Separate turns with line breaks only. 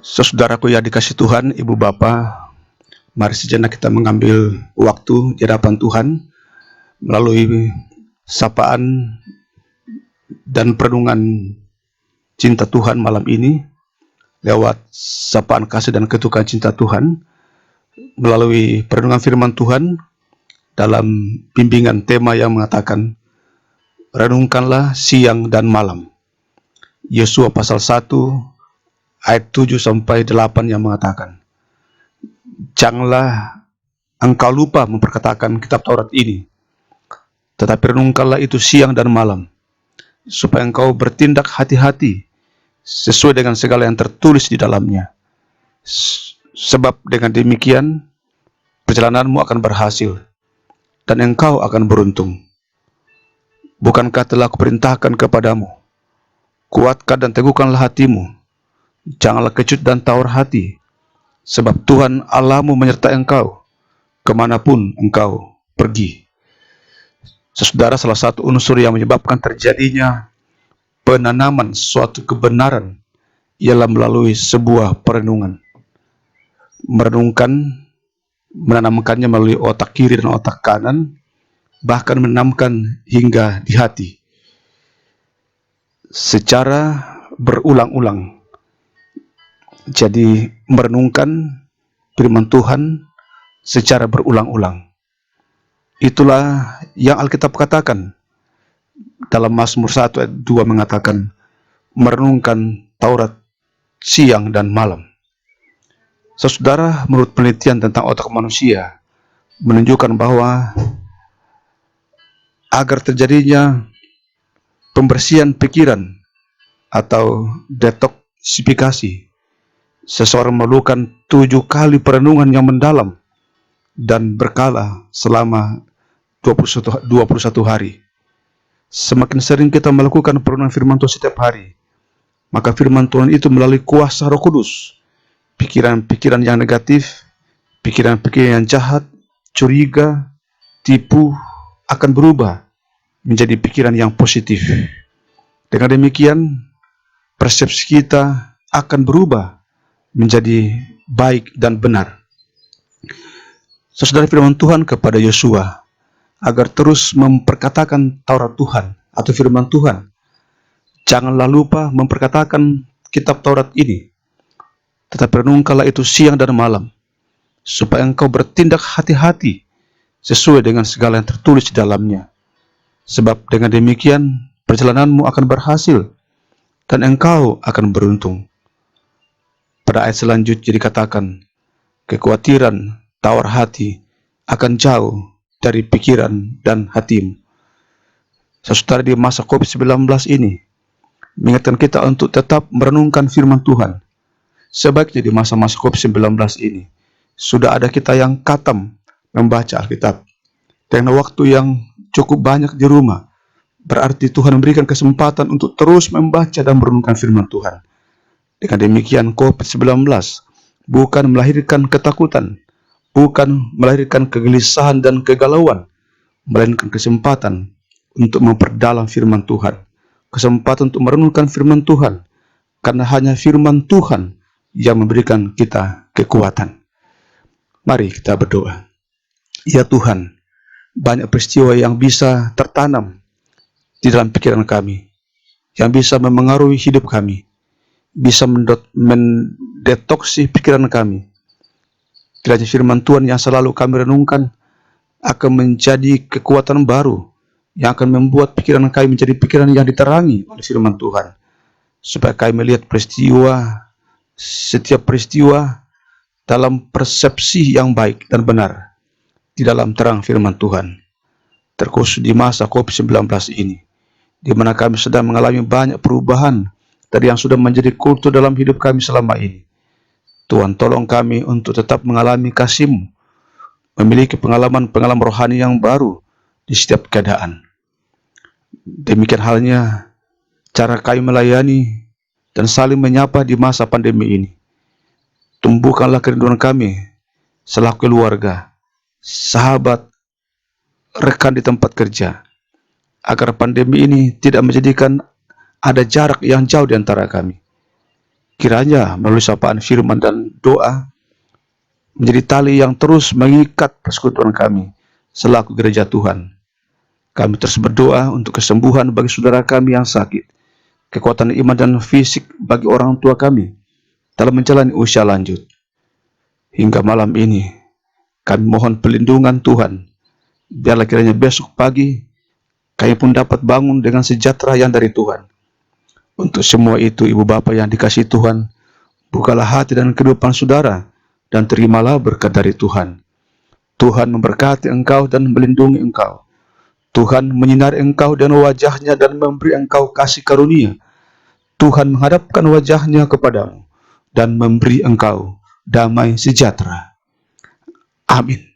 Saudaraku yang dikasih Tuhan, Ibu Bapa, mari sejenak kita mengambil waktu di hadapan Tuhan melalui sapaan dan perenungan cinta Tuhan malam ini, lewat sapaan kasih dan ketukan cinta Tuhan, melalui perenungan firman Tuhan dalam bimbingan tema yang mengatakan renungkanlah siang dan malam. Yosua pasal 1 ayat 7 sampai 8 yang mengatakan, janganlah engkau lupa memperkatakan kitab Taurat ini, tetapi renungkanlah itu siang dan malam, supaya engkau bertindak hati-hati sesuai dengan segala yang tertulis di dalamnya. Sebab dengan demikian perjalananmu akan berhasil dan engkau akan beruntung. Bukankah telah kuperintahkan kepadamu, kuatkan dan teguhkanlah hatimu, janganlah kecut dan tawar hati, sebab Tuhan Allahmu menyertai engkau kemanapun engkau pergi. Saudara, salah satu unsur yang menyebabkan terjadinya penanaman suatu kebenaran ialah melalui sebuah perenungan. Menanamkannya melalui otak kiri dan otak kanan, bahkan menanamkan hingga di hati secara berulang-ulang. Jadi merenungkan firman Tuhan secara berulang-ulang. Itulah yang Alkitab katakan dalam Mazmur 1 ayat 2 mengatakan, merenungkan Taurat siang dan malam. Saudara, menurut penelitian tentang otak manusia menunjukkan bahwa agar terjadinya pembersihan pikiran atau detoksifikasi, seseorang memerlukan 7 kali perenungan yang mendalam dan berkala selama 21 hari. Semakin sering kita melakukan perenungan firman Tuhan setiap hari, maka firman Tuhan itu melalui kuasa Roh Kudus, pikiran-pikiran yang negatif, pikiran-pikiran yang jahat, curiga, tipu, akan berubah menjadi pikiran yang positif. Dengan demikian, persepsi kita akan berubah menjadi baik dan benar. Saudara, firman Tuhan kepada Yosua agar terus memperkatakan Taurat Tuhan atau firman Tuhan. Janganlah lupa memperkatakan kitab Taurat ini, tetapi renungkanlah itu siang dan malam, supaya engkau bertindak hati-hati sesuai dengan segala yang tertulis di dalamnya. Sebab dengan demikian perjalananmu akan berhasil dan engkau akan beruntung. Pada ayat selanjutnya dikatakan, kekhawatiran, tawar hati akan jauh dari pikiran dan hatimu. Saudara, di masa COVID-19 ini mengingatkan kita untuk tetap merenungkan firman Tuhan. Sebaiknya di masa-masa COVID-19 ini sudah ada kita yang khatam membaca Alkitab dengan waktu yang cukup banyak di rumah. Berarti Tuhan memberikan kesempatan untuk terus membaca dan merenungkan firman Tuhan. Dengan demikian COVID-19 bukan melahirkan ketakutan, bukan melahirkan kegelisahan dan kegalauan, melainkan kesempatan untuk memperdalam firman Tuhan, kesempatan untuk merenungkan firman Tuhan, karena hanya firman Tuhan yang memberikan kita kekuatan. Mari kita berdoa. Ya Tuhan, banyak peristiwa yang bisa tertanam di dalam pikiran kami, yang bisa memengaruhi hidup kami, bisa mendetoksi pikiran kami. Kiranya firman Tuhan yang selalu kami renungkan akan menjadi kekuatan baru yang akan membuat pikiran kami menjadi pikiran yang diterangi oleh firman Tuhan, supaya kami melihat setiap peristiwa dalam persepsi yang baik dan benar di dalam terang firman Tuhan. Terkhusus di masa COVID-19 ini, di mana kami sedang mengalami banyak perubahan dari yang sudah menjadi kultur dalam hidup kami selama ini. Tuhan, tolong kami untuk tetap mengalami kasih-Mu, memiliki pengalaman-pengalaman rohani yang baru di setiap keadaan. Demikian halnya cara kami melayani dan saling menyapa di masa pandemi ini. Tumbuhkanlah kerinduan kami selaku keluarga, sahabat, rekan di tempat kerja, agar pandemi ini tidak menjadikan ada jarak yang jauh di antara kami. Kiranya melalui sapaan firman dan doa menjadi tali yang terus mengikat persekutuan kami selaku gereja Tuhan. Kami terus berdoa untuk kesembuhan bagi saudara kami yang sakit, kekuatan iman dan fisik bagi orang tua kami dalam menjalani usia lanjut. Hingga malam ini, kami mohon pelindungan Tuhan. Biarlah kiranya besok pagi, kami pun dapat bangun dengan sejahtera yang dari Tuhan. Untuk semua itu, Ibu Bapa yang dikasihi Tuhan, bukalah hati dan kehidupan saudara, dan terimalah berkat dari Tuhan. Tuhan memberkati engkau dan melindungi engkau. Tuhan menyinari engkau dengan wajahnya dan memberi engkau kasih karunia. Tuhan menghadapkan wajahnya kepadamu dan memberi engkau damai sejahtera. Amin.